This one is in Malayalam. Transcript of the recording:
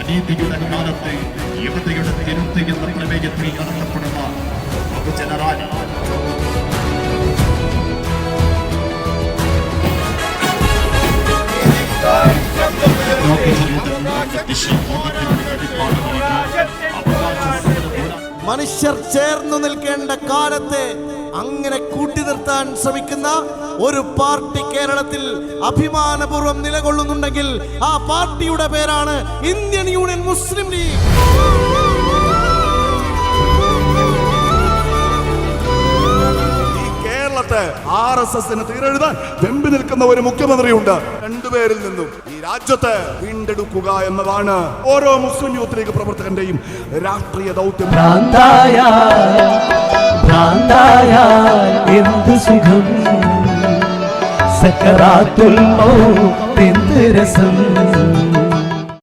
അനീതിയുടെ കാലത്ത് യുവതയുടെ തിരുത്ത് എന്ന പ്രമേയത്തിൽ നടത്തപ്പെടുന്ന ബഹുജനറാലി മനുഷ്യർ ചേർന്നു നിൽക്കേണ്ട കാലത്തെ അങ്ങനെ കൂട്ടി നിർത്താൻ ശ്രമിക്കുന്ന ഒരു പാർട്ടി കേരളത്തിൽ അഭിമാനപൂർവ്വം നിലകൊള്ളുന്നുണ്ടെങ്കിൽ ആ പാർട്ടിയുടെ പേരാണ് ഇന്ത്യൻ യൂണിയൻ മുസ്ലിം ലീഗ്. RSSന് തീരെഴുതാൻ വെമ്പി നിൽക്കുന്ന ഒരു മുഖ്യമന്ത്രിയുണ്ട്. രണ്ടുപേരിൽ നിന്നും ഈ രാജ്യത്തെ വീണ്ടെടുക്കുക എന്നതാണ് ഓരോ മുസ്ലിം യൂത്ത് ലീഗ് പ്രവർത്തകന്റെയും രാഷ്ട്രീയ ദൗത്യം. എന്ത് സുഖം സക്കറാത്തുൽ മൗത്ത് എന്ത് രസം